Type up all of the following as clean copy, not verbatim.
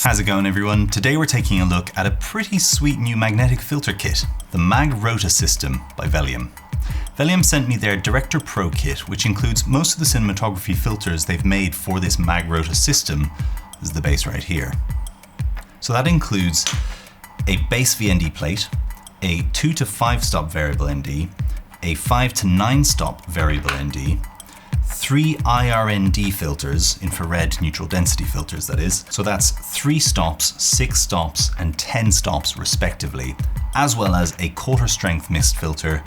How's it going, everyone? Today we're taking a look at a pretty sweet new magnetic filter kit, the MagRota system by Velium. Velium sent me their Director Pro kit, which includes most of the cinematography filters they've made for this MagRota system. This is the base right here. So that includes a base VND plate, a 2 to 5 stop variable ND, a 5 to 9 stop variable ND, 3 IRND filters, infrared neutral density filters that is. So that's 3 stops, 6 stops, and 10 stops respectively, as well as a quarter strength mist filter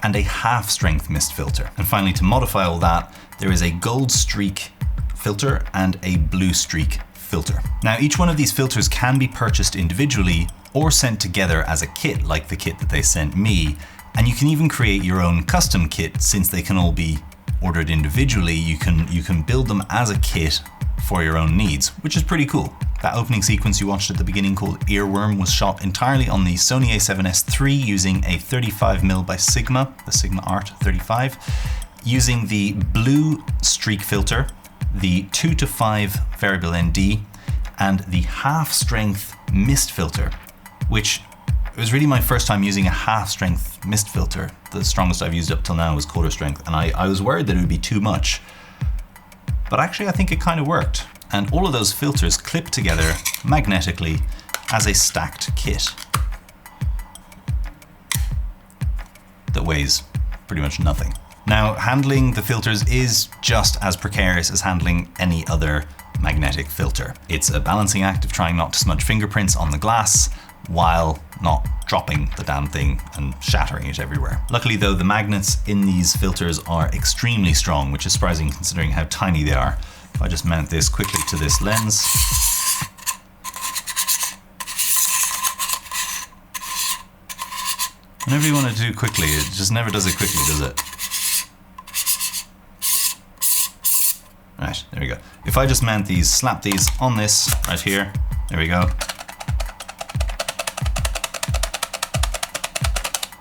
and a half strength mist filter. And finally, to modify all that, there is a gold streak filter and a blue streak filter. Now, each one of these filters can be purchased individually or sent together as a kit, like the kit that they sent me. And you can even create your own custom kit, since they can all be ordered individually. You can build them as a kit for your own needs, which is pretty cool. That opening sequence you watched at the beginning called Earworm was shot entirely on the Sony a7S III using a 35mm by Sigma, the Sigma Art 35, using the blue streak filter, the 2 to 5 variable ND, and the half strength mist filter, which it was really my first time using a half strength mist filter. The strongest I've used up till now was quarter strength, and I was worried that it would be too much. But actually I think it kind of worked. And all of those filters clip together magnetically as a stacked kit that weighs pretty much nothing. Now, handling the filters is just as precarious as handling any other magnetic filter. It's a balancing act of trying not to smudge fingerprints on the glass while not dropping the damn thing and shattering it everywhere. Luckily though, the magnets in these filters are extremely strong, which is surprising considering how tiny they are. If I just mount this quickly to this lens, whenever you want to do quickly, it just never does it quickly, does it? Right, there we go. If I just mount these, slap these on this right here, there we go.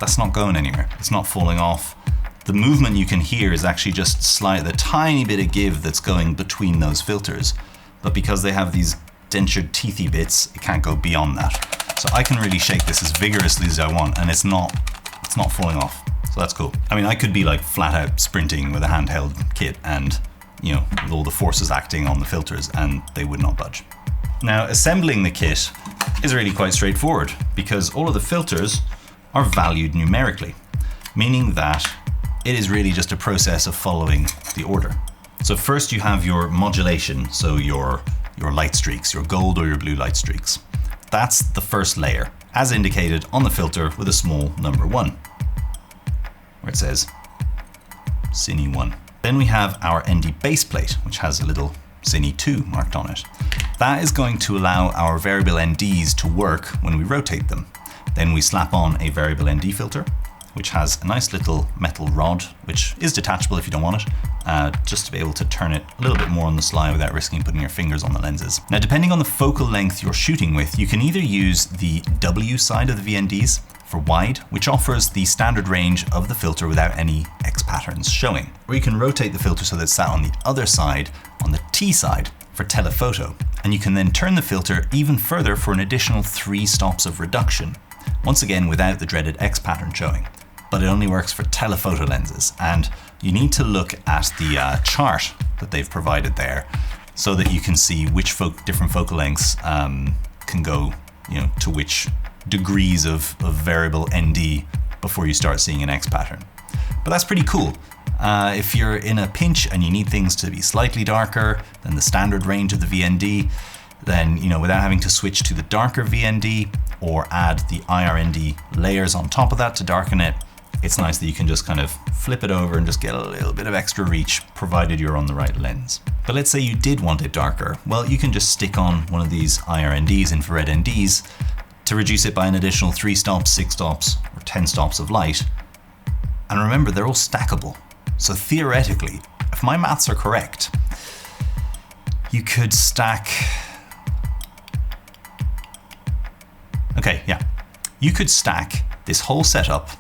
That's not going anywhere. It's not falling off. The movement you can hear is actually just the tiny bit of give that's going between those filters. But because they have these dentured teethy bits, it can't go beyond that. So I can really shake this as vigorously as I want, and it's not falling off. So that's cool. I mean, I could be like flat out sprinting with a handheld kit and, you know, with all the forces acting on the filters, and they would not budge. Now, assembling the kit is really quite straightforward, because all of the filters are valued numerically, meaning that it is really just a process of following the order. So first you have your modulation, so your light streaks, your gold or your blue light streaks. That's the first layer, as indicated on the filter with a small number 1, where it says Cine 1. Then we have our ND base plate, which has a little Cine 2 marked on it. That is going to allow our variable NDs to work when we rotate them. Then we slap on a variable ND filter, which has a nice little metal rod, which is detachable if you don't want it, just to be able to turn it a little bit more on the sly without risking putting your fingers on the lenses. Now, depending on the focal length you're shooting with, you can either use the W side of the VNDs for wide, which offers the standard range of the filter without any X patterns showing. Or you can rotate the filter so that it's sat on the other side, on the T side, for telephoto. And you can then turn the filter even further for an additional 3 stops of reduction. Once again, without the dreaded X pattern showing. But it only works for telephoto lenses, and you need to look at the chart that they've provided there so that you can see which different focal lengths can go, you know, to which degrees of variable ND before you start seeing an X pattern. But that's pretty cool. If you're in a pinch and you need things to be slightly darker than the standard range of the VND, then, you know, without having to switch to the darker VND or add the IRND layers on top of that to darken it, it's nice that you can just kind of flip it over and just get a little bit of extra reach, provided you're on the right lens. But let's say you did want it darker. Well, you can just stick on one of these IRNDs, infrared NDs, to reduce it by an additional 3 stops, 6 stops, or 10 stops of light. And remember, they're all stackable. So theoretically, if my maths are correct, you could stack... Okay, yeah. You could stack this whole setup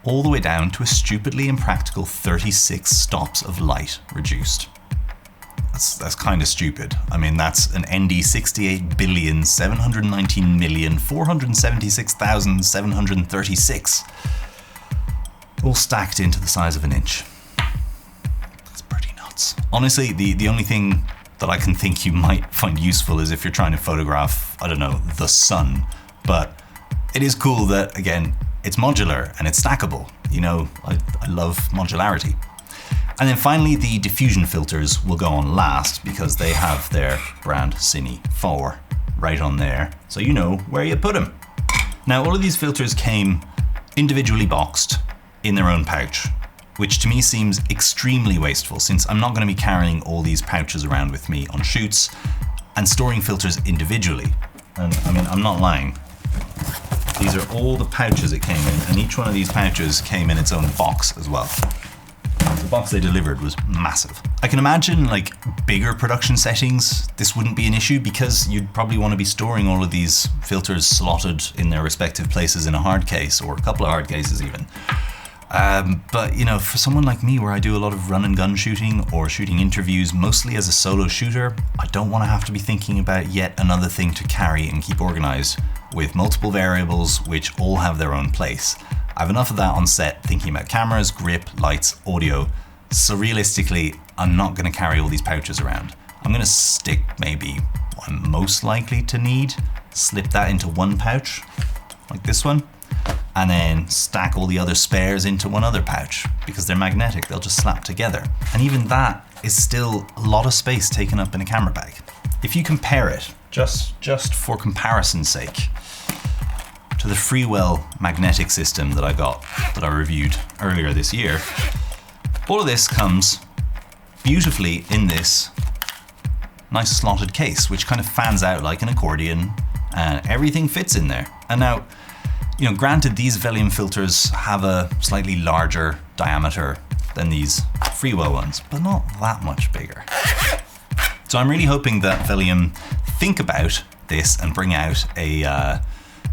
all the way down to a stupidly impractical 36 stops of light reduced. That's kind of stupid. I mean, that's an ND 68,719,476,736 all stacked into the size of an inch. That's pretty nuts. Honestly, the only thing that I can think you might find useful is if you're trying to photograph, I don't know, the sun. But it is cool that, again, it's modular and it's stackable. You know, I love modularity. And then finally, the diffusion filters will go on last because they have their brand Cine 4 right on there, so you know where you put them. Now, all of these filters came individually boxed in their own pouch, which to me seems extremely wasteful since I'm not going to be carrying all these pouches around with me on shoots and storing filters individually. And I mean, I'm not lying. These are all the pouches it came in, and each one of these pouches came in its own box as well. The box they delivered was massive. I can imagine like bigger production settings, this wouldn't be an issue because you'd probably want to be storing all of these filters slotted in their respective places in a hard case or a couple of hard cases even. But you know, for someone like me where I do a lot of run and gun shooting or shooting interviews mostly as a solo shooter, I don't want to have to be thinking about yet another thing to carry and keep organized with multiple variables which all have their own place. I have enough of that on set thinking about cameras, grip, lights, audio. So realistically, I'm not going to carry all these pouches around. I'm going to stick maybe what I'm most likely to need, slip that into one pouch, like this one, and then stack all the other spares into one other pouch because they're magnetic, they'll just slap together. And even that is still a lot of space taken up in a camera bag. If you compare it, just for comparison's sake, to the Freewell magnetic system that I reviewed earlier this year, all of this comes beautifully in this nice slotted case, which kind of fans out like an accordion, and everything fits in there. And now, you know, granted, these Velium filters have a slightly larger diameter than these Freewell ones, but not that much bigger. So I'm really hoping that Velium think about this and bring out a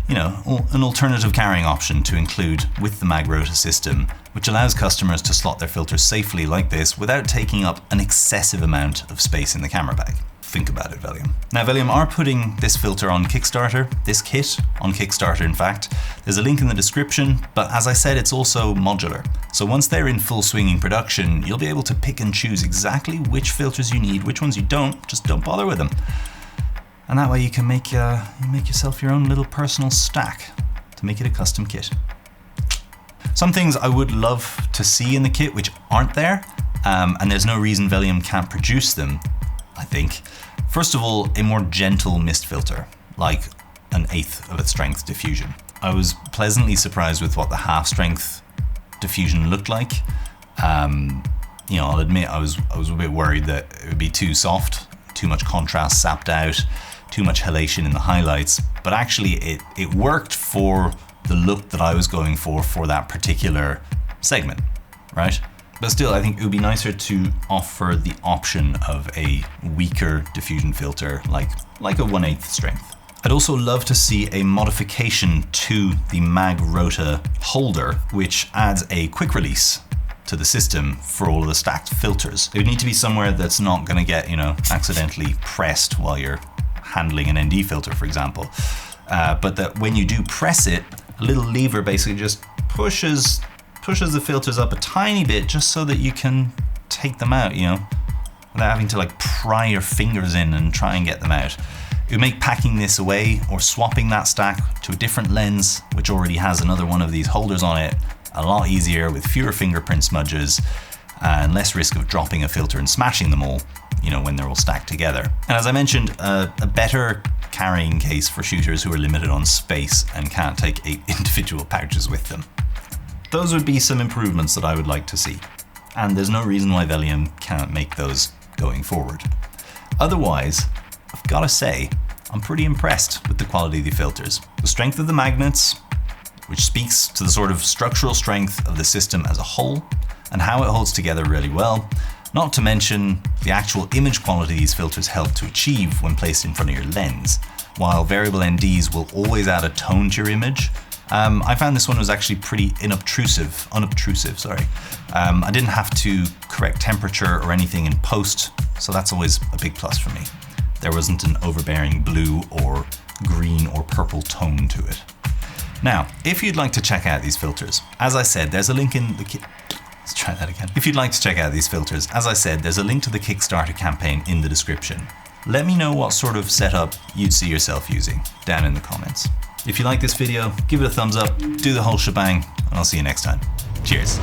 an alternative carrying option to include with the MagRota system, which allows customers to slot their filters safely like this without taking up an excessive amount of space in the camera bag. Think about it, Velium. Now, Velium are putting this filter on Kickstarter, this kit on Kickstarter, in fact. There's a link in the description, but as I said, it's also modular. So once they're in full swinging production, you'll be able to pick and choose exactly which filters you need, which ones you don't, just don't bother with them. And that way you can make yourself your own little personal stack to make it a custom kit. Some things I would love to see in the kit which aren't there, and there's no reason Velium can't produce them, I think. First of all, a more gentle mist filter, like an 1/8 of its strength diffusion. I was pleasantly surprised with what the half strength diffusion looked like. I'll admit I was a bit worried that it would be too soft, too much contrast sapped out, too much halation in the highlights, but actually it worked for the look that I was going for that particular segment, right? But still, I think it would be nicer to offer the option of a weaker diffusion filter, like a 1/8 strength. I'd also love to see a modification to the MagRota holder, which adds a quick release to the system for all of the stacked filters. It would need to be somewhere that's not going to get, accidentally pressed while you're handling an ND filter, for example. But that when you do press it, a little lever basically just pushes the filters up a tiny bit just so that you can take them out, without having to pry your fingers in and try and get them out. It would make packing this away or swapping that stack to a different lens, which already has another one of these holders on it, a lot easier with fewer fingerprint smudges and less risk of dropping a filter and smashing them all, when they're all stacked together. And as I mentioned, a better carrying case for shooters who are limited on space and can't take 8 individual pouches with them. Those would be some improvements that I would like to see. And there's no reason why Velium can't make those going forward. Otherwise, I've got to say, I'm pretty impressed with the quality of the filters. The strength of the magnets, which speaks to the sort of structural strength of the system as a whole, and how it holds together really well, not to mention the actual image quality these filters help to achieve when placed in front of your lens. While variable NDs will always add a tone to your image, I found this one was actually pretty unobtrusive. I didn't have to correct temperature or anything in post, so that's always a big plus for me. There wasn't an overbearing blue or green or purple tone to it. Now, if you'd like to check out these filters, as I said, there's a link in the let's try that again. If you'd like to check out these filters, as I said, there's a link to the Kickstarter campaign in the description. Let me know what sort of setup you'd see yourself using down in the comments. If you like this video, give it a thumbs up, do the whole shebang, and I'll see you next time. Cheers.